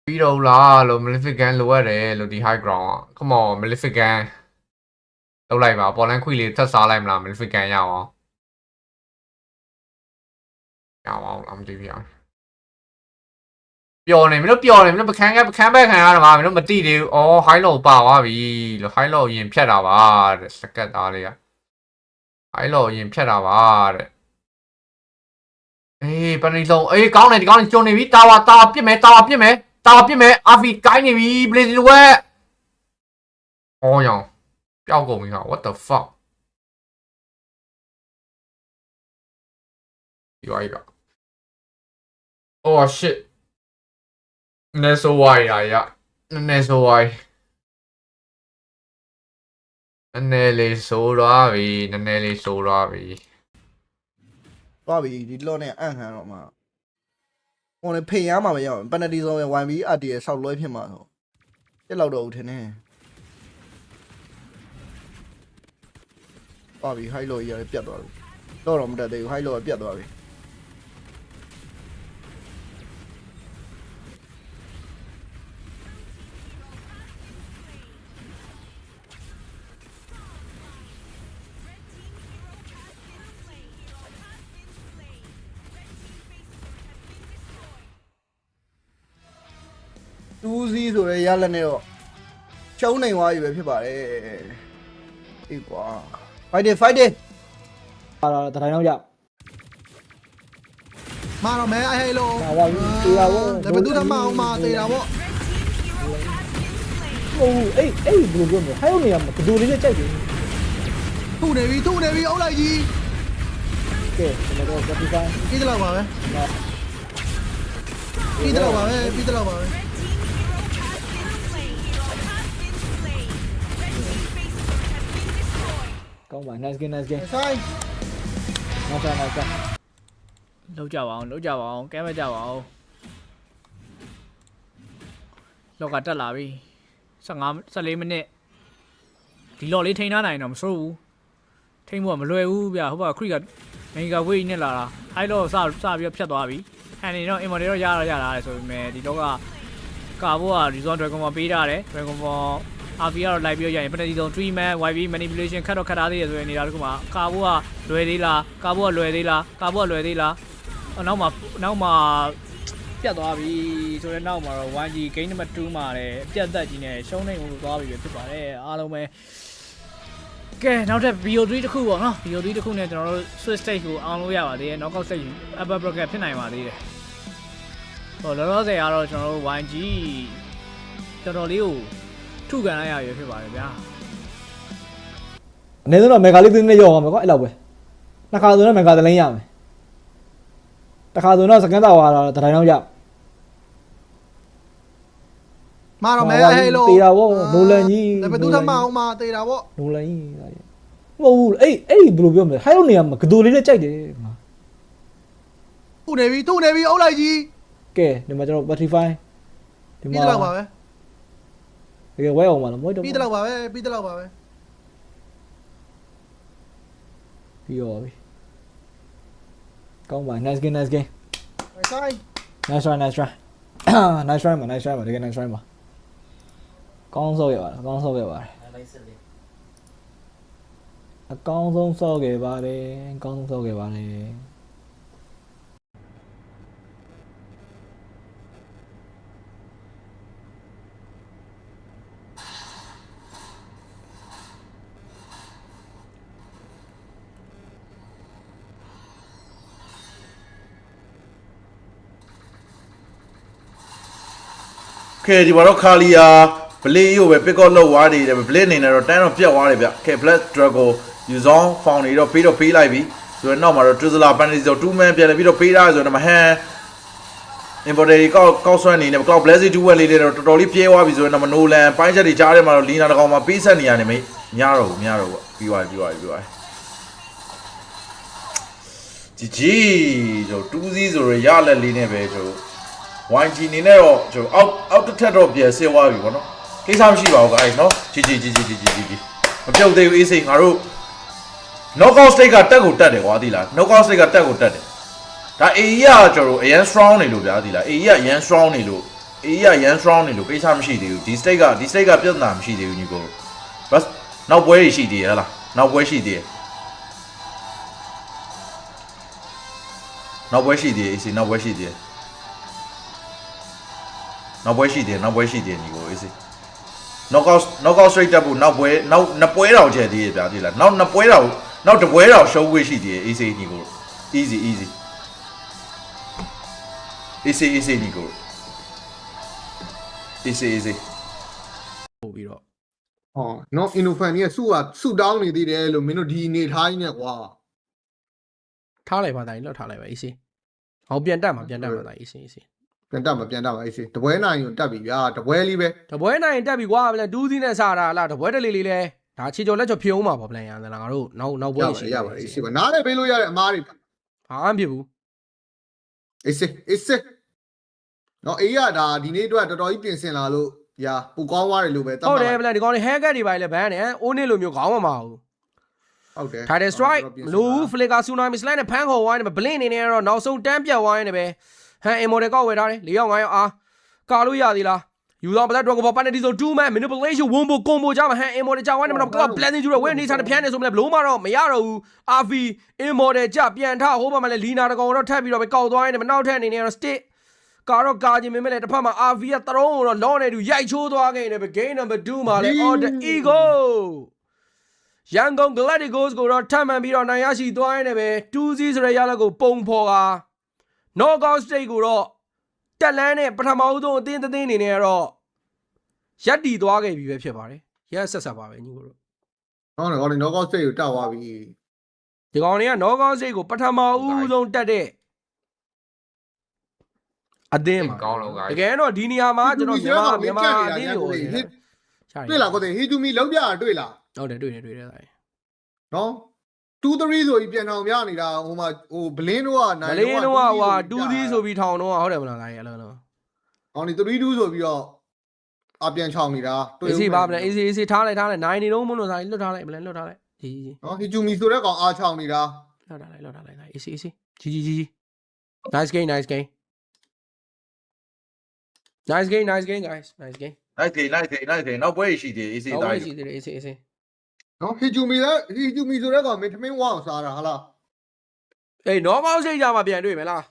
ပြီးတော့လားလို့ Maleficent လိုရတယ်လို့ဒီ high ground อ่ะ come on Maleficent လောက်လိုက်ပါပေါ်လန်းခွေလေးထပ်စားလိုက်မလား Maleficent ရအောင်မသိဘူးပျော်နေမင်းတို့ပခန်းဘက်ခံရတာမှာမင်းတို့မသိသေးဘူးအော် high low ပါသွားပြီလို့ high low ရင်ဖြတ်တာပါတဲ့စကတ်သားလေးက high low ရင်ဖြတ်တာပါတဲ့အေးပန်နီလုံးအေးကောင်းတယ်ဒီကောင်းကျွန်းနေပြီတာဝါပြစ်မယ်အာဖီကိုင်းနေပြီ Blaze လိုဝဲအော်ရောင်ပျောက်ကုန်ပြီဟာ what the fuck ဒီဝိုင်းက oh shit နေဆိုဝိုင်းရနေဆိုဝိုင်းနည်းလေးဆိုးသွားပြီသွားပြီဒီလော့နဲ့အန့်ခံတော့မှဟိုလေဖိရမှာမရအောင်ပန်နတီဆိုရင် 1v RTS ဆောက်လွှဲဖြစ်မှာဆိုပြက်လောက်တော့ဦးထင်နေသွားပြီ high low ကြီးရပြတ်သွားပြီတော့မတက်သေးဘူး high low ကပြတ်သွားပြီ2 စီဆိုရဲရလက်နဲ့တော့ရှုံးနိုင်သွားပြီပဲဖြစ်ပါတယ်အေးကွာ fight it ဟာတတိုင်းတော့ရမာတော့မဲဟဲလို ဟာဝါတီတာဘော ဒါပေမဲ့သူတမအောင်မာတေးတာပေါ့ဟိုအေးဘယ်လိုပြောမလဲဟဲ့နေရမှာဘယ်လိုလေးနဲ့ကြိုက်တယ်ထုနေပြီအုပ်လိုက်ကြီးကဲကျွန်တော်တို့ပြပ ပြီးတော့ပါပဲပြီးတော့ပါပဲကောင်းပါ nice game ဆိုင် nice လောက်ကြပါအောင်ကဲမကြပါအောင်လောက်ကတက်လာပြီ14မိနစ်ဒီလော်လေးထိန်းထားနိုင်တော့မစိုးဘူးထိန်းဖို့ကမလွယ်ဘူးဗျဟိုဘခရစ်ကမင်ဂါဝေးနဲ့လာတာဟိုက်လော့စပြီးဖြတ်သွားပြီဟန်နေတော့အင်မော်တွေတော့ရတာလေဆိုပေမဲ့ဒီတော့ကာဘိုက Reason Dragon Ball ပေးထားတယ် Dragon Ball RV ကတော့လိုက်ပြီးရရင်ပထမဆုံး 3 man YB manipulation ခတ်ထားသေးတယ်ဆိုရင်နေတာတခုမှကာဘိုကလွယ်သေးလားနောက်မှာပြတ်သွားပြီဆိုတော့နောက်မှာတော့ 1G game number 2မှာလည်းပြတ်သက်ကြီးနဲ့ရှုံးနေမှုသွားပြီဖြစ်ပါတယ်အားလုံးပဲကဲနောက်ထပ် VO3 တစ်ခုပေါ့နော် VO3 တစ်ခုနဲ့ကျွန်တော်တို့ Swiss stage ကိုအောင်လို့ရပါသေးတယ် knockout stage upper bracket ဖြစ်နိုင်ပါသေးတယ်ဟိုလောလောဆယ်ကတော့ကျွန်တော်တို့ 1G တော်တော်လေးကိုထုခံလိုက်ရရဖြစ်ပါတယ်ဗျာအနေနဲ့တော့မေဂါလေးသိနေရောအောင်မယ်ကွာအဲ့လောက်ပဲနှစ်ခါဆိုတော့မေဂါသလိန်းရမယ်တစ်ခါဆိုတော့စကန်တာဝါတော့တတိုင်းတော့ရမာတော့မဲဟဲလို တေးတာပေါ့နိုလန်ကြီး ဒါပေမဲ့သူတမအောင်မာတေးတာပေါ့နိုလန်ကြီးမဟုတ်ဘူးအဲ့ဘယ်လိုပြောမလဲဟိုင်းလို့နေရမှာဂဒိုလေးနဲ့ကြိုက်တယ်မှာထုနေပြီအုပ်လိုက်ကြီးကဲဒီမှာကျွန်တော် Batify ဒီမှာပြီးတော့ပါပဲတကယ်ဝဲအောင်ပါလားမဟုတ်တော့ပြီးတော့ပါပဲပြီးရောပြီကောင်းပါ nice gameဆိုင် nice try ပါတကယ် nice try ပါကောင်းဆော့ခဲ့ပါအကောင်းဆုံးဆော့ခဲ့ပါတယ်ကဲဒီမှာတော့ခါလီယာဘလေးရို့ပဲ pick up လောက်သွားနေတယ်ဘလေးအနေနဲ့တော့တန်းတော့ပြတ်သွားတယ်ဗျကဲ Black Dragon Yuzong Found နေတော့ပေးလိုက်ပြီဆိုတော့နောက်မှာတော့ Drizzler Fantasy ဆို2 man ပြန်လဲပြီးတော့ပေးထားဆိုတော့မဟန် Importer ကောက်ဆွမ်းနေတယ် Cloud Blessing 2 1လေးတွေတော့တော်တော်လေးပြဲသွားပြီဆိုတော့နိုလန်ပိုင်းချက်တွေကြားထဲမှာတော့လီနာတကောင်မှာပေးဆက်နေရတယ်မေညတော့ပေါ့ပြီးသွားជីကျွန်တော်2 စီးဆိုတော့ရလက်လေးနဲ့ပဲကျွန်တော် YG နေနဲ့တော့ကျွန်တော်အောက်တစ်ထက်တော့ပြန်ဆင်းသွားပြီပေါ့နော်ကိစ္စမရှိပါဘူး guys နော်ជីမပြုတ်သေးဘူးအေးစိတ်ငါတို့ knockout stage ကတက်ကိုတက်တယ်ကွာသိလား knockout stage ကတက်ကိုတက်တယ်ဒါ AE ကကျွန်တော်အရန် strong နေလို့ဗျာသိလား AE ကအရန် strong နေလို့ အေးရရန် strong နေလို့ကိစ္စမရှိသေးဘူးဒီ state ကပြဿနာမရှိသေးဘူးညီကို bus နောက်ပွဲတွေရှိသေးရလားနောက်ပွဲရှိသေးရနောက်ပွဲရှိသေး AC နောက်ပွဲရှိသေးညီကို AC knockout straight တက်ဖို့နောက်နှစ်ပွဲတော့ကျဲသေးရဗျာဒီလားနောက်တစ်ပွဲတော့ရှုံးဝေးရှိသေး AC ညီကို easy AC ညီကို AC ပို့ပြီးတော့ဟောနော်အင်နိုဖန်ကြီးကစုတောင်းနေသေးတယ်လို့မင်းတို့ဒီနေထားကြီးနဲ့ကွာ ထားလိုက်ပါတိုင်းလောက်ထားလိုက်ပါအေးစေးဟောပြန်တက်ပါတိုင်းအေးစေးပြန်တက်မှာအေးစေးတပွဲနိုင်ရင်တက်ပြီဗျာတပွဲလေးပဲ တပွဲနိုင်တက်ပြီကွာဗလဲဒူးစီးနဲ့စားတာလားတပွဲတလေးလေးလဲဒါချီကျော်လက်ချော်ဖြုံးမှာပေါ့ဗလဲရန်လားငါတို့နောက်ပွဲရှိရပါအေးစေးပါနားလည်းပေးလို့ရတဲ့အမားတွေ ဘာမှမဖြစ်ဘူး အေးစေးနော်အေးရဒါဒီနေ့အတွက်တော်တော်ကြီးပြင်ဆင်လာလို့ညာပူကောင်းသွားတယ်လို့ပဲတတ် ဟုတ်တယ်ဗလဲဒီကောင်တွေ hacker တွေပါလေဘန်းနဲ့အိုးနေလိုမျိုးခေါင်းမမအောင် ဟုတ်တယ် Title Strike မလို့ Flicker Tsunami Slide နဲ့ဖမ်းခေါ်ဝိုင်းနေပဲ Blink အနေနဲ့တော့နောက်ဆုံးတန်းပြတ်ဝိုင်းနေပဲဟန် Ammo တွေကောက်ဝယ်ထားတယ်4ယောက်5ယောက်အားကာလို့ရသေးလားယူတော့ Black Dragon Ball Penalty ဆို2 man manipulation wombo combo ကြမှာဟန် Ammo တွေကြာဝိုင်းနေမှာတော့ Cloud Blending ကျူရဝဲနေစားတဲ့ဖျန်းနေဆိုမလဲဘလို့မှတော့မရတော့ဘူး RV Ammo တွေကြပြန်ထဟိုးမှာလည်းလီနာတကောင်တော့ထပ်ပြီးတော့ပဲကောက်သွားနေတယ်နောက်ထပ်အနေနဲ့တော့ Stick ကာတော့ကာခြင်းမင်းမဲ့တစ်ဖက်မှာ RV ကသရုံးတော့လောနေတူရိုက်ချိုးသွားခဲ့နေပဲ Game number 2မှာလဲ Order Ego ရန်ကုန် Gladiators ကိုတော့ထပ်မံပြီးတော့နိုင်ရရှိသွားရနေပဲ 2-0 ဆိုတဲ့ရလဒ်ကိုပုံဖော်က Knockout Stage ကိုတော့တက်လန်းနဲ့ပထမဦးဆုံးအသင်းအနေနဲ့ကတော့ရက်တီသွားခဲ့ပြီပဲဖြစ်ပါတယ်ရက်ဆက်ပါပဲညီကိုတို့ ဟုတ်တယ် knockout stage ကိုတက်သွားပြီ ဒီကောင်တွေက Knockout Stage ကိုပထမဦးဆုံးတက်တဲ့အသင်းမှာ ကောင်းလို့ guys တကယ်တော့ဒီနေရာမှာကျွန်တော်မြန်မာအသင်းကို တွေ့လားကိုတဲ့ဟီတူမီလုံးပြတာတွေ့လား ဟုတ်တယ်တွေ့တယ် နော်2-3ဆိုပြီးပြန်အောင်ပြနေတာဟိုမှာဟိုဘလင်းတို့ကနိုင် မလေးတော့ဟို2-0ဆိုပြီးထောင်တော့ဟုတ်တယ်မလားဒါကြီးအဲ့လိုနော် အော်ဒီ3-2ဆိုပြီးတော့အပြန်ချောင်းနေတာ အေးစီပါမလဲအေးစီထားလိုက်နိုင်နေတော့မလို့စားလွတ်ထားလိုက်မလဲလွတ်ထားလိုက်ကြီး နော်ဟီတူမီဆိုတဲ့ကောင်အားချောင်းနေတာ လွတ်ထားလိုက်အေးစီကြီး nice game guys nice game nice game နောက်ပွဲရှိသေး AC တော့ တိုင်း ရှိသေးတယ်အေးစီ နော်ဟီတူမီဆိုတဲ့ကောင်မင်းထမင်းဝအောင်စားတာဟာလား အေး normal စိတ်ကြမှာပြန်တွေ့မယ်လား